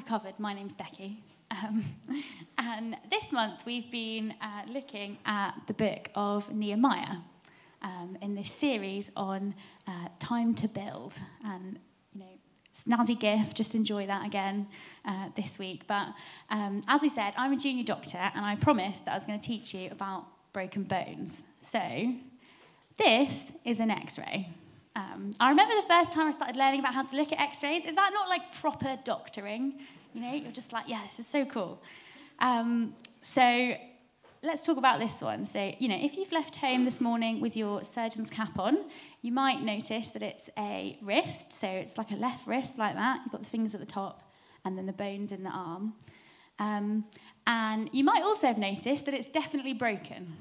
you've covered, my name's Becky. And this month we've been looking at the book of Nehemiah in this series on time to build. And, snazzy gift, just enjoy that again this week. But as I said, I'm a junior doctor, and I promised that I was going to teach you about broken bones. So this is an X-ray. I remember the first time I started learning about how to look at X-rays. Is that not like proper doctoring? You're just like, yeah, this is so cool. So let's talk about this one. So, if you've left home this morning with your surgeon's cap on, you might notice that it's a wrist. So it's like a left wrist like that. You've got the fingers at the top and then the bones in the arm. And you might also have noticed that it's definitely broken.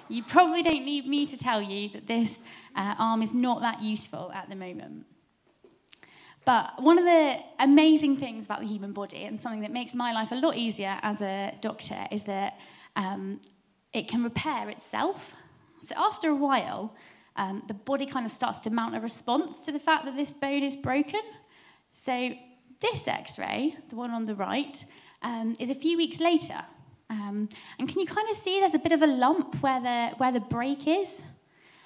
You probably don't need me to tell you that this arm is not that useful at the moment. But one of the amazing things about the human body, and something that makes my life a lot easier as a doctor, is that it can repair itself. So after a while, the body kind of starts to mount a response to the fact that this bone is broken. So this X-ray, the one on the right, is a few weeks later. And can you kind of see there's a bit of a lump where the break is?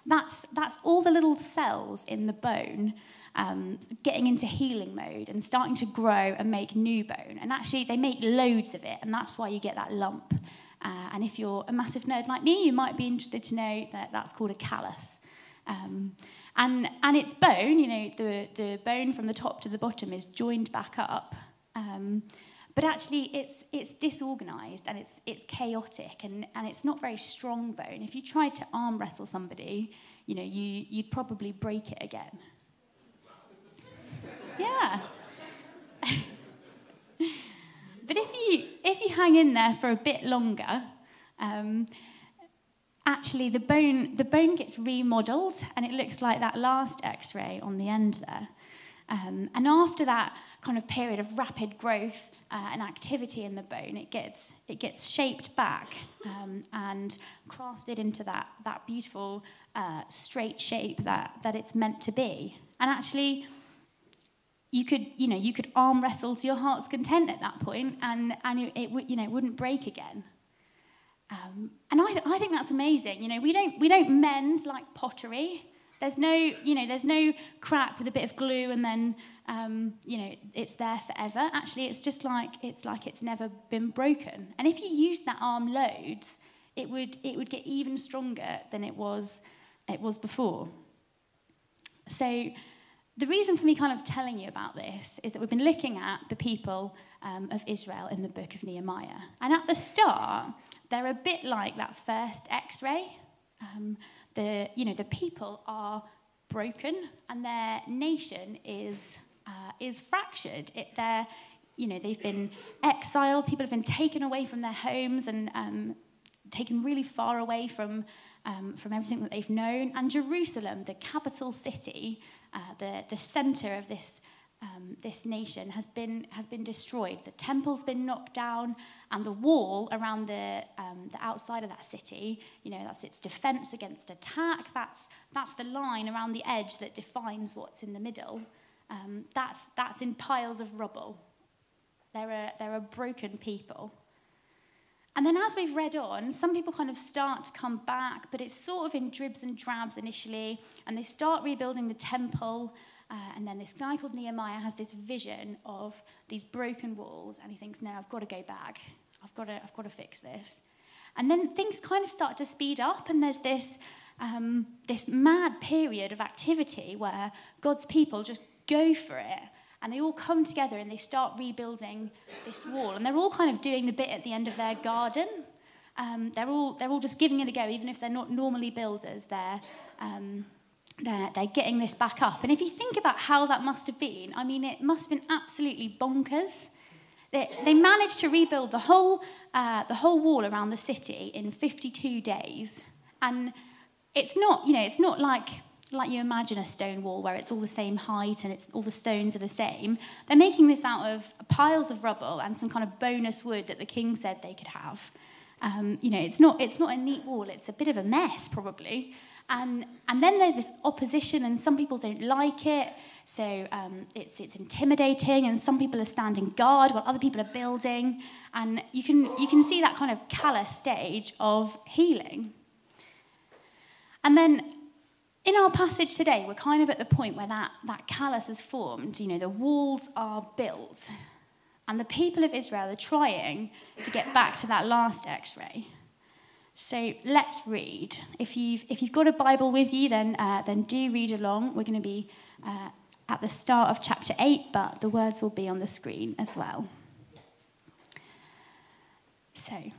That's all the little cells in the bone getting into healing mode and starting to grow and make new bone. And actually, they make loads of it, and that's why you get that lump. And if you're a massive nerd like me, you might be interested to know that that's called a callus. And its bone, the bone from the top to the bottom is joined back up. But actually, it's disorganized and it's chaotic and it's not very strong bone. If you tried to arm wrestle somebody, you'd probably break it again. Yeah. But if you hang in there for a bit longer, actually the bone gets remodeled and it looks like that last X-ray on the end there. And after that kind of period of rapid growth and activity in the bone, it gets shaped back and crafted into that beautiful straight shape that it's meant to be. And actually, you could arm wrestle to your heart's content at that point, and it wouldn't break again. And I think that's amazing. We don't mend like pottery. There's no crack with a bit of glue and then it's there forever. Actually, it's just like it's never been broken. And if you used that arm loads, it would get even stronger than it was before. So the reason for me kind of telling you about this is that we've been looking at the people of Israel in the book of Nehemiah. And at the start, they're a bit like that first X-ray. The people are broken and their nation is fractured. They've been exiled. People have been taken away from their homes and taken really far away from everything that they've known. And Jerusalem, the capital city, the center of this nation, has been destroyed. The temple's been knocked down, and the wall around the outside of that city, that's its defense against attack. That's the line around the edge that defines what's in the middle. That's in piles of rubble. They're a broken people. And then as we've read on, some people kind of start to come back, but it's sort of in dribs and drabs initially, and they start rebuilding the temple. And then this guy called Nehemiah has this vision of these broken walls, and he thinks, no, I've got to go back. I've got to fix this. And then things kind of start to speed up, and there's this mad period of activity where God's people just go for it, and they all come together and they start rebuilding this wall, and they're all kind of doing the bit at the end of their garden. They're all just giving it a go, even if they're not normally builders. They're getting this back up. And if you think about how that must have been, it must have been absolutely bonkers. They managed to rebuild the whole wall around the city in 52 days. And it's not like you imagine a stone wall where it's all the same height and all the stones are the same. They're making this out of piles of rubble and some kind of bonus wood that the king said they could have. It's not a neat wall. It's a bit of a mess, probably. And then there's this opposition, and some people don't like it. So it's intimidating, and some people are standing guard while other people are building. And you can see that kind of callous stage of healing. And then in our passage today, we're kind of at the point where that callus has formed. You know, the walls are built, and the people of Israel are trying to get back to that last X-ray. So let's read. If you've got a Bible with you, then do read along. We're going to be at the start of chapter 8, but the words will be on the screen as well. So,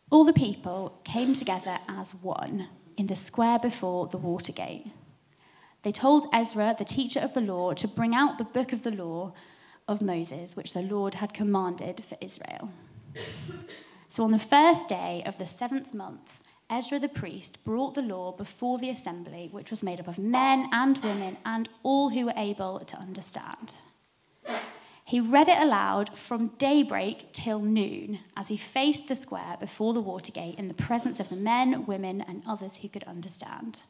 all the people came together as one in the square before the water gate. They told Ezra, the teacher of the law, to bring out the book of the law of Moses, which the Lord had commanded for Israel. So on the first day of the 7th month, Ezra the priest brought the law before the assembly, which was made up of men and women and all who were able to understand. He read it aloud from daybreak till noon as he faced the square before the water gate in the presence of the men, women, and others who could understand.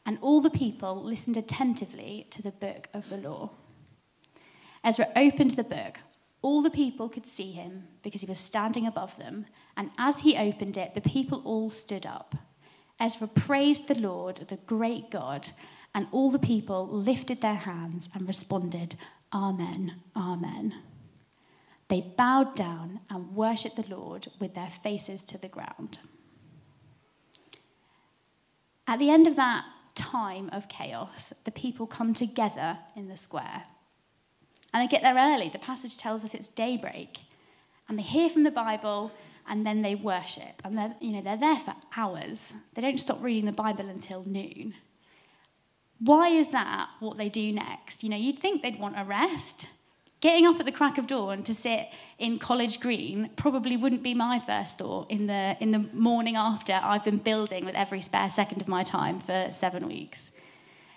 And all the people listened attentively to the book of the law. Ezra opened the book. All the people could see him because he was standing above them. And as he opened it, the people all stood up. Ezra praised the Lord, the great God, and all the people lifted their hands and responded, Amen, Amen. They bowed down and worshipped the Lord with their faces to the ground. At the end of that time of chaos, the people come together in the square. And they get there early. The passage tells us it's daybreak. And they hear from the Bible, and then they worship. And they're there for hours. They don't stop reading the Bible until noon. Why is that what they do next? You'd think they'd want a rest. Getting up at the crack of dawn to sit in College Green probably wouldn't be my first thought in the morning after I've been building with every spare second of my time for 7 weeks.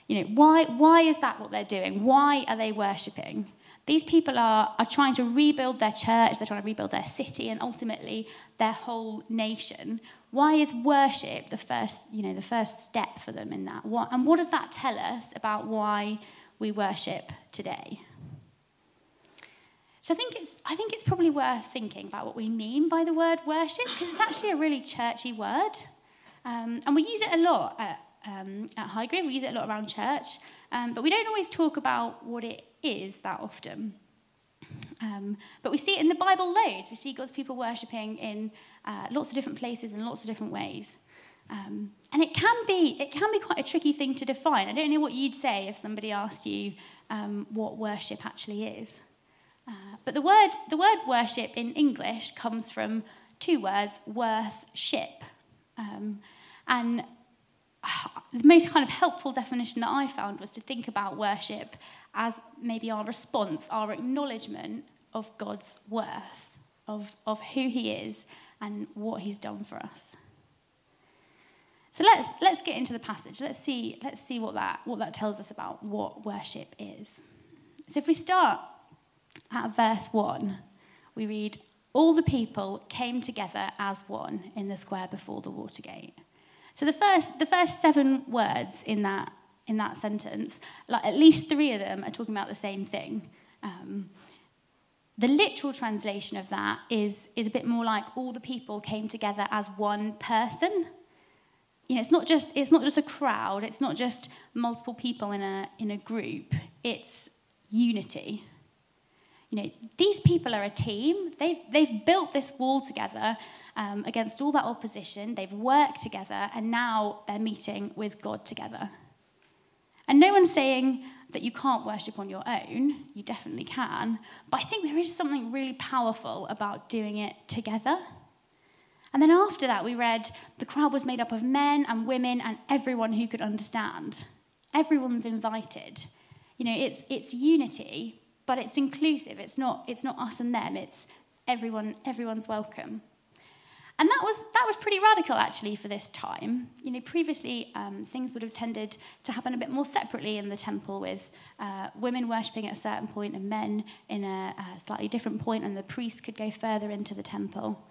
Why is that what they're doing? Why are they worshipping? These people are trying to rebuild their church, they're trying to rebuild their city, and ultimately their whole nation. Why is worship the first step for them in that? And what does that tell us about why we worship today? So I think it's probably worth thinking about what we mean by the word worship, because it's actually a really churchy word. And we use it a lot at Highgrove, we use it a lot around church, but we don't always talk about what it is that often. But we see it in the Bible loads. We see God's people worshipping in lots of different places in lots of different ways. And it can be quite a tricky thing to define. I don't know what you'd say if somebody asked you what worship actually is. But the word worship in English comes from two words, worth-ship. And the most kind of helpful definition that I found was to think about worship as maybe our response, our acknowledgement of God's worth, of who he is and what he's done for us. So let's get into the passage. Let's see what that tells us about what worship is. So if we start at verse 1, we read, all the people came together as one in the square before the water gate. So the first 7 words in that sentence, like at least 3 of them are talking about the same thing. The literal translation of that is a bit more like all the people came together as one person. It's not just a crowd. It's not just multiple people in a group. It's unity. These people are a team. They've built this wall together against all that opposition. They've worked together, and now they're meeting with God together. And no one's saying that you can't worship on your own. You definitely can. But I think there is something really powerful about doing it together. And then after that, we read the crowd was made up of men and women and everyone who could understand. Everyone's invited. It's unity, but it's inclusive. It's not us and them. It's everyone's welcome. And that was pretty radical, actually, for this time. Previously, things would have tended to happen a bit more separately in the temple, with women worshipping at a certain point and men in a slightly different point, and the priests could go further into the temple.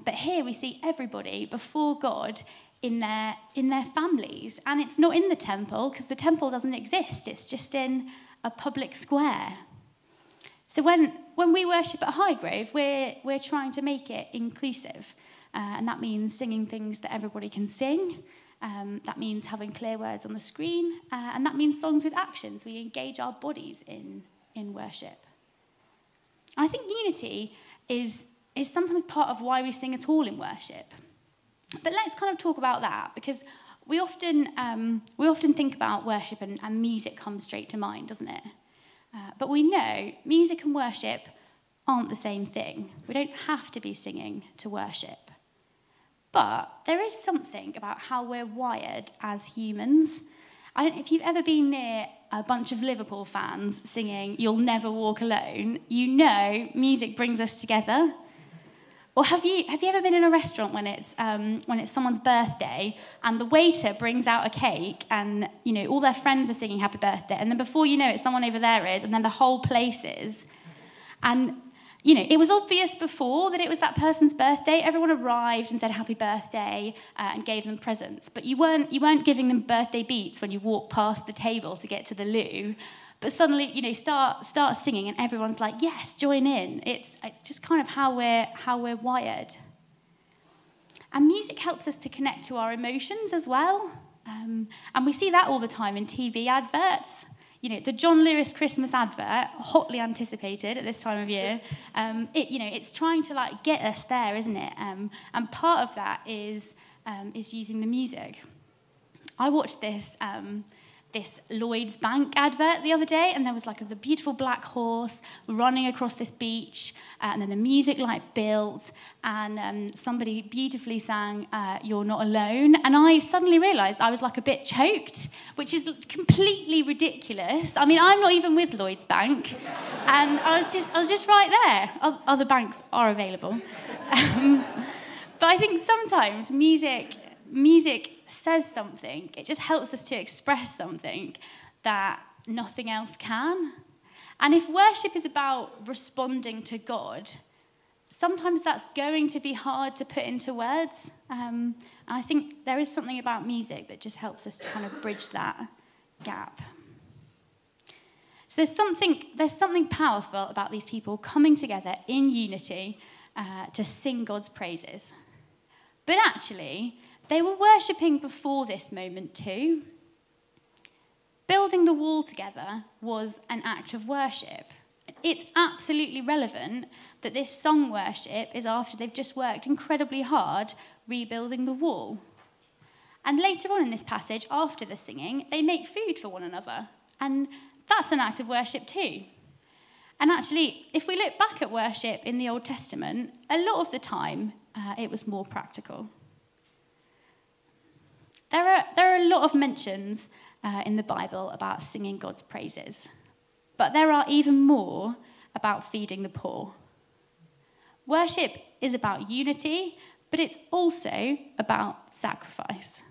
But here we see everybody before God in their families. And it's not in the temple, because the temple doesn't exist. It's just in a public square. So when we worship at Highgrove, we're trying to make it inclusive. And that means singing things that everybody can sing. That means having clear words on the screen. And that means songs with actions. We engage our bodies in worship. And I think unity is sometimes part of why we sing at all in worship. But let's kind of talk about that, because we often think about worship and music comes straight to mind, doesn't it? But we know music and worship aren't the same thing. We don't have to be singing to worship. But there is something about how we're wired as humans. I don't know if you've ever been near a bunch of Liverpool fans singing "You'll Never Walk Alone." You know music brings us together. Or have you ever been in a restaurant when it's someone's birthday and the waiter brings out a cake and all their friends are singing happy birthday, and then before you know it, someone over there is, and then the whole place is. And it was obvious before that it was that person's birthday. Everyone arrived and said happy birthday and gave them presents, but you weren't giving them birthday beats when you walked past the table to get to the loo. But suddenly, start singing, and everyone's like, "Yes, join in." It's just kind of how we're wired. And music helps us to connect to our emotions as well, and we see that all the time in TV adverts. The John Lewis Christmas advert, hotly anticipated at this time of year. It's trying to get us there, isn't it? And part of that is using the music. I watched this Lloyds Bank advert the other day, and there was the beautiful black horse running across this beach, and then the music built, and somebody beautifully sang "You're Not Alone," and I suddenly realised I was a bit choked, which is completely ridiculous. I mean, I'm not even with Lloyds Bank, and I was just right there. Other banks are available, but I think sometimes music says something. It just helps us to express something that nothing else can. And if worship is about responding to God, sometimes that's going to be hard to put into words. And I think there is something about music that just helps us to kind of bridge that gap. So there's something powerful about these people coming together in unity to sing God's praises. But actually, they were worshipping before this moment too. Building the wall together was an act of worship. It's absolutely relevant that this song worship is after they've just worked incredibly hard rebuilding the wall. And later on in this passage, after the singing, they make food for one another. And that's an act of worship too. And actually, if we look back at worship in the Old Testament, a lot of the time it was more practical. There are a lot of mentions in the Bible about singing God's praises, but there are even more about feeding the poor. Worship is about unity, but it's also about sacrifice.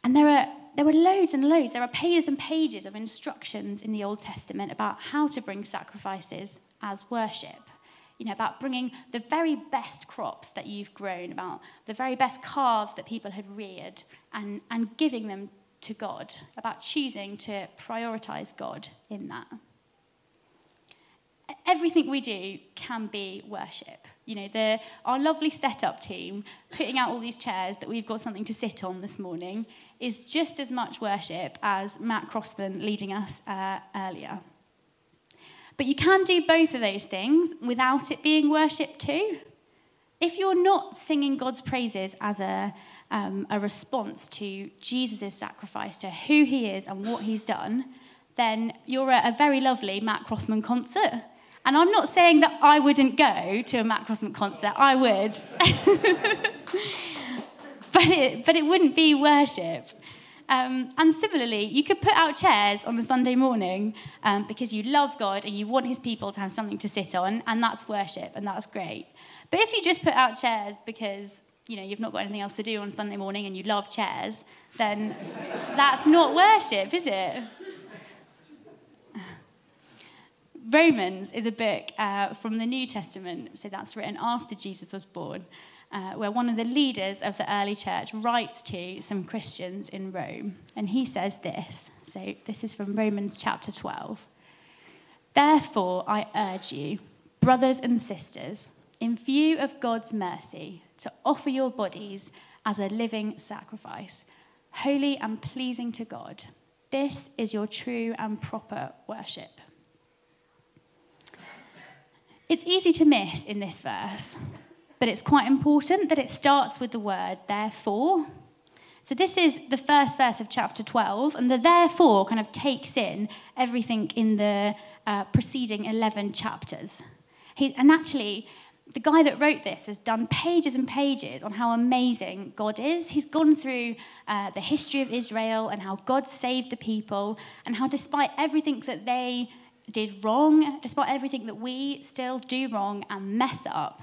And there were loads and loads. There are pages and pages of instructions in the Old Testament about how to bring sacrifices as worship. About bringing the very best crops that you've grown, about the very best calves that people had reared, and giving them to God, about choosing to prioritise God in that. Everything we do can be worship. Our lovely setup team putting out all these chairs that we've got something to sit on this morning is just as much worship as Matt Crossman leading us earlier. But you can do both of those things without it being worship too. If you're not singing God's praises as a response to Jesus' sacrifice, to who he is and what he's done, then you're at a very lovely Matt Crossman concert. And I'm not saying that I wouldn't go to a Matt Crossman concert. I would. but it wouldn't be worship. And similarly, you could put out chairs on a Sunday morning because you love God and you want his people to have something to sit on, and that's worship, and that's great. But if you just put out chairs because you've not got anything else to do on Sunday morning and you love chairs, then that's not worship, is it? Romans is a book from the New Testament, so that's written after Jesus was born. where one of the leaders of the early church writes to some Christians in Rome. And he says this. So this is from Romans chapter 12. Therefore, I urge you, brothers and sisters, in view of God's mercy, to offer your bodies as a living sacrifice, holy and pleasing to God. This is your true and proper worship. It's easy to miss in this verse, but it's quite important that it starts with the word therefore. So this is the first verse of chapter 12, and the therefore kind of takes in everything in the preceding 11 chapters. And actually, the guy that wrote this has done pages and pages on how amazing God is. He's gone through the history of Israel and how God saved the people, and how despite everything that they did wrong, despite everything that we still do wrong and mess up,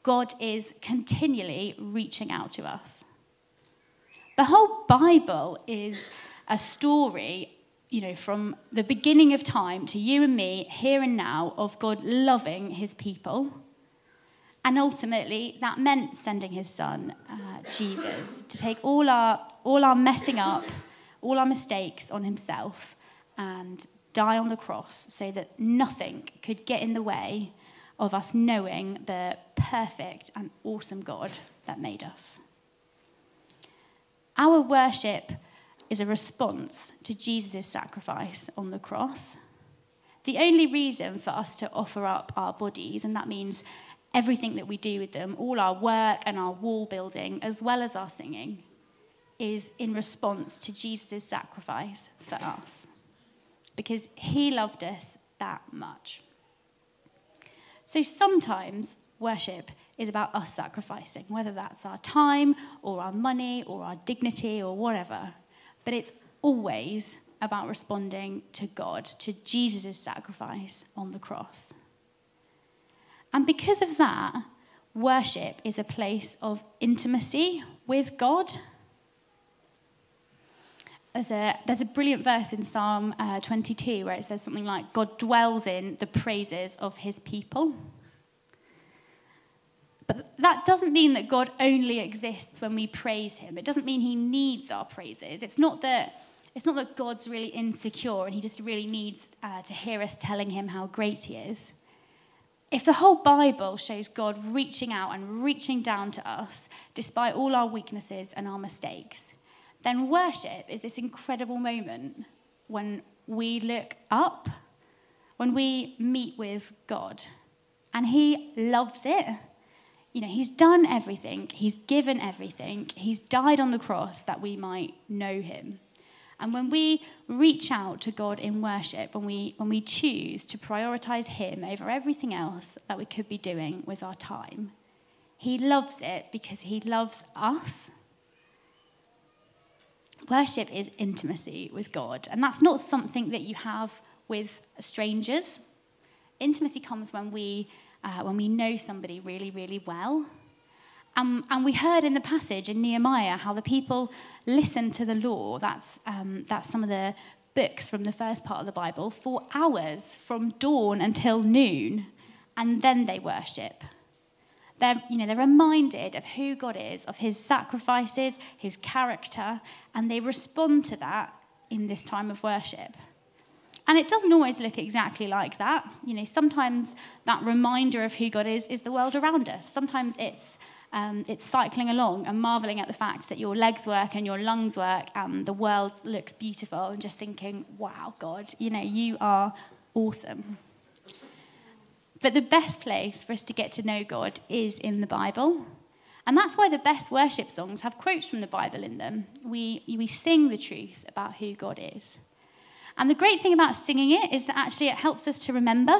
God is continually reaching out to us. The whole Bible is a story, from the beginning of time to you and me, here and now, of God loving his people. And ultimately, that meant sending his son, Jesus, to take all our messing up, all our mistakes on himself, and die on the cross so that nothing could get in the way of us knowing the perfect and awesome God that made us. Our worship is a response to Jesus' sacrifice on the cross. The only reason for us to offer up our bodies, and that means everything that we do with them, all our work and our wall building, as well as our singing, is in response to Jesus' sacrifice for us. Because he loved us that much. So sometimes worship is about us sacrificing, whether that's our time or our money or our dignity or whatever. But it's always about responding to God, to Jesus' sacrifice on the cross. And because of that, worship is a place of intimacy with God. There's a brilliant verse in Psalm 22 where it says something like, God dwells in the praises of his people. But that doesn't mean that God only exists when we praise him. It doesn't mean he needs our praises. It's not that God's really insecure and he just really needs to hear us telling him how great he is. If the whole Bible shows God reaching out and reaching down to us, despite all our weaknesses and our mistakes, then worship is this incredible moment when we look up, when we meet with God. And he loves it. He's done everything. He's given everything. He's died on the cross that we might know him. And when we reach out to God in worship, when we choose to prioritize him over everything else that we could be doing with our time, he loves it because he loves us. Worship is intimacy with God, and that's not something that you have with strangers. Intimacy comes when we know somebody really, really well. And we heard in the passage in Nehemiah how the people listened to the law. That's some of the books from the first part of the Bible for hours from dawn until noon, and then they worship. They're reminded of who God is, of his sacrifices, his character, and they respond to that in this time of worship. And it doesn't always look exactly like that. Sometimes that reminder of who God is the world around us. Sometimes it's cycling along and marveling at the fact that your legs work and your lungs work and the world looks beautiful and just thinking, wow, God, you are awesome. But the best place for us to get to know God is in the Bible. And that's why the best worship songs have quotes from the Bible in them. We sing the truth about who God is. And the great thing about singing it is that actually it helps us to remember.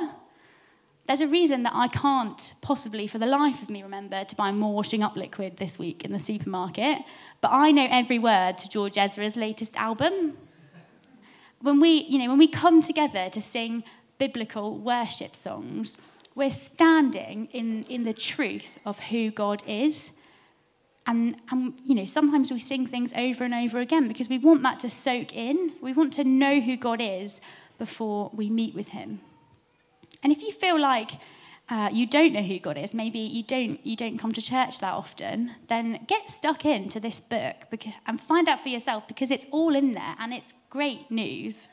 There's a reason that I can't possibly for the life of me remember to buy more washing up liquid this week in the supermarket, but I know every word to George Ezra's latest album. When we come together to sing biblical worship songs, we're standing in the truth of who God is. And sometimes we sing things over and over again because we want that to soak in. We want to know who God is before we meet with him. And if you feel like you don't know who God is, maybe you don't come to church that often, then get stuck into this book and find out for yourself, because it's all in there and it's great news.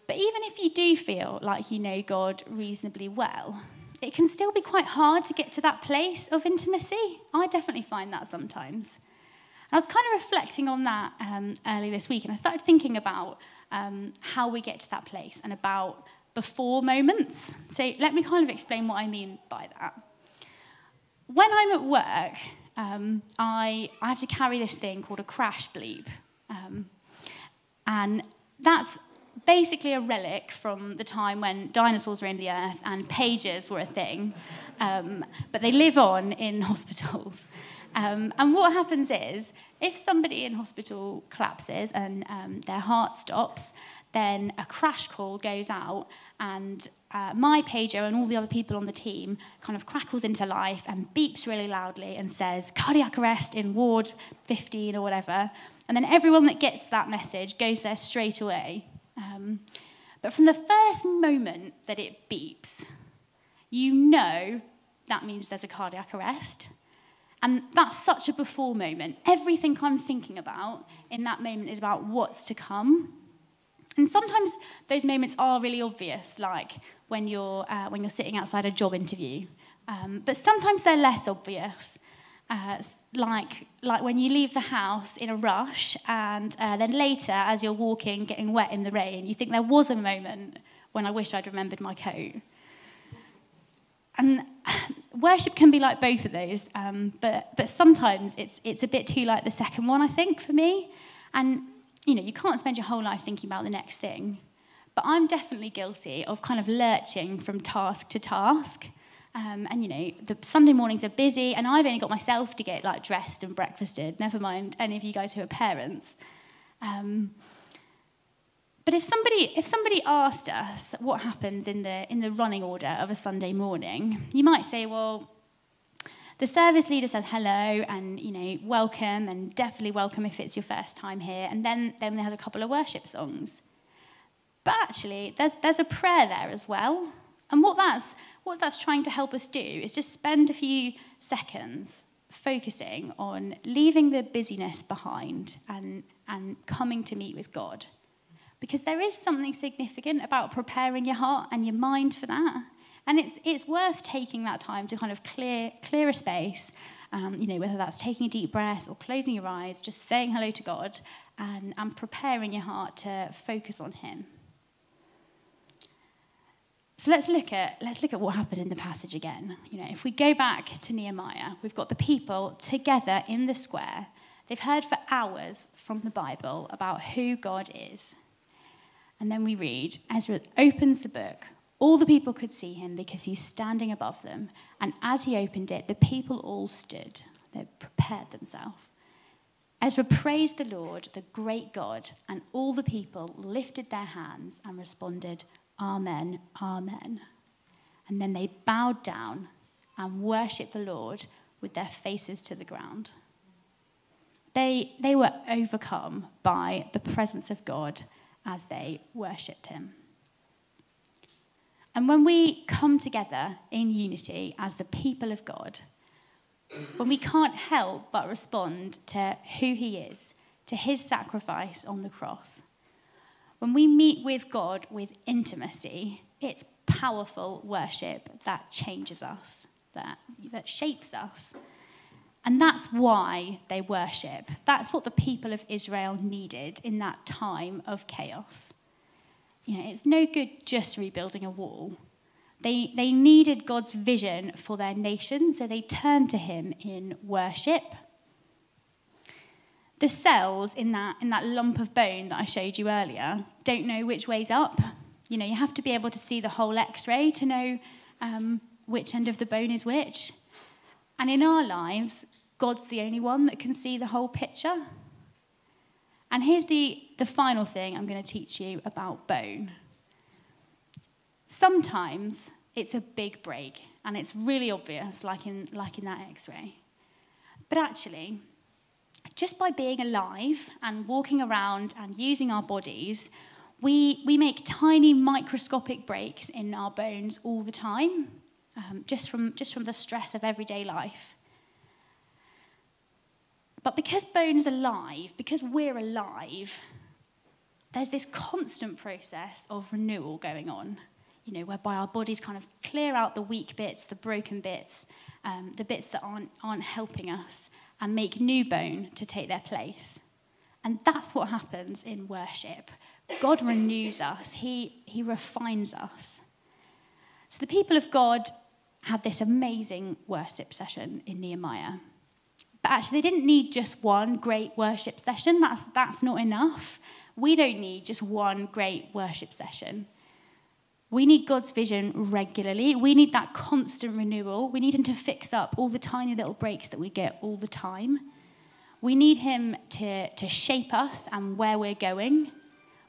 But even if you do feel like you know God reasonably well, it can still be quite hard to get to that place of intimacy. I definitely find that sometimes. And I was kind of reflecting on that early this week, and I started thinking about how we get to that place and about before moments. So let me kind of explain what I mean by that. When I'm at work, I have to carry this thing called a crash bleep. And that's basically a relic from the time when dinosaurs roamed the earth and pagers were a thing. But they live on in hospitals. And what happens is, if somebody in hospital collapses and their heart stops, then a crash call goes out, and my pager and all the other people on the team kind of crackles into life and beeps really loudly and says, cardiac arrest in ward 15 or whatever. And then everyone that gets that message goes there straight away. But from the first moment that it beeps, you know that means there's a cardiac arrest. And that's such a before moment. Everything I'm thinking about in that moment is about what's to come. And sometimes those moments are really obvious, like when you're sitting outside a job interview. But sometimes they're less obvious, like when you leave the house in a rush, and then later, as you're walking, getting wet in the rain, you think there was a moment when I wish I'd remembered my coat. And worship can be like both of those, but sometimes it's a bit too like the second one, I think, for me. And you can't spend your whole life thinking about the next thing. But I'm definitely guilty of kind of lurching from task to task. And the Sunday mornings are busy, and I've only got myself to get dressed and breakfasted, never mind any of you guys who are parents. But if somebody asked us what happens in the running order of a Sunday morning, you might say, well, the service leader says hello and, welcome, and definitely welcome if it's your first time here. And then they have a couple of worship songs. But actually, there's a prayer there as well. And what that's trying to help us do is just spend a few seconds focusing on leaving the busyness behind and coming to meet with God. Because there is something significant about preparing your heart and your mind for that. And it's worth taking that time to kind of clear a space, whether that's taking a deep breath or closing your eyes, just saying hello to God and preparing your heart to focus on him. So let's look at what happened in the passage again. If we go back to Nehemiah, we've got the people together in the square. They've heard for hours from the Bible about who God is. And then we read, Ezra opens the book. All the people could see him because he's standing above them. And as he opened it, the people all stood. They prepared themselves. Ezra praised the Lord, the great God, and all the people lifted their hands and responded, Amen, Amen. And then they bowed down and worshipped the Lord with their faces to the ground. They were overcome by the presence of God as they worshipped him. And when we come together in unity as the people of God, when we can't help but respond to who he is, to his sacrifice on the cross, when we meet with God with intimacy, it's powerful worship that changes us, that shapes us. And that's why they worship. That's what the people of Israel needed in that time of chaos. It's no good just rebuilding a wall. They needed God's vision for their nation, so they turned to him in worship. The cells in that lump of bone that I showed you earlier don't know which way's up. You have to be able to see the whole X-ray to know which end of the bone is which. And in our lives, God's the only one that can see the whole picture. And here's the final thing I'm going to teach you about bone. Sometimes it's a big break, and it's really obvious, like in that X-ray. But actually, just by being alive and walking around and using our bodies, We make tiny microscopic breaks in our bones all the time, just from the stress of everyday life. But because bones are alive, because we're alive, there's this constant process of renewal going on, whereby our bodies kind of clear out the weak bits, the broken bits, the bits that aren't helping us, and make new bone to take their place. And that's what happens in worship. God renews us. He refines us. So the people of God had this amazing worship session in Nehemiah. But actually, they didn't need just one great worship session. That's not enough. We don't need just one great worship session. We need God's vision regularly. We need that constant renewal. We need him to fix up all the tiny little breaks that we get all the time. We need him to shape us and where we're going.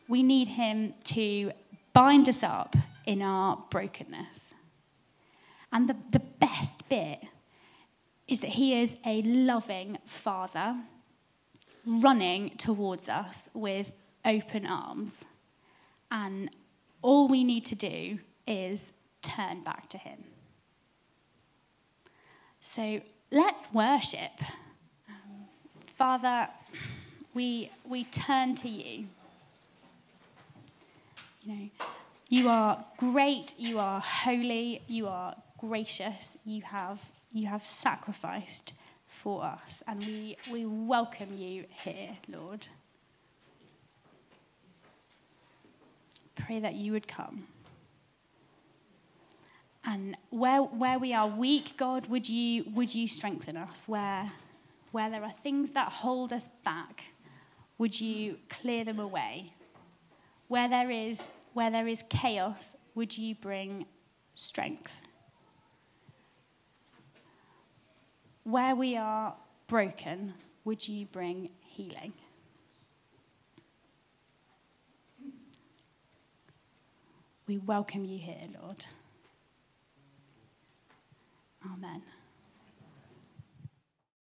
We need him to bind us up in our brokenness. And the best bit is that he is a loving father running towards us with open arms. And all we need to do is turn back to him. So let's worship. Father, we turn to you. You are great, you are holy, you are gracious, you have sacrificed for us, and we welcome you here, Lord. Pray that you would come. And where we are weak, God, would you strengthen us? Where there are things that hold us back, would you clear them away? Where there is chaos, would you bring strength? Where we are broken, would you bring healing? We welcome you here, Lord.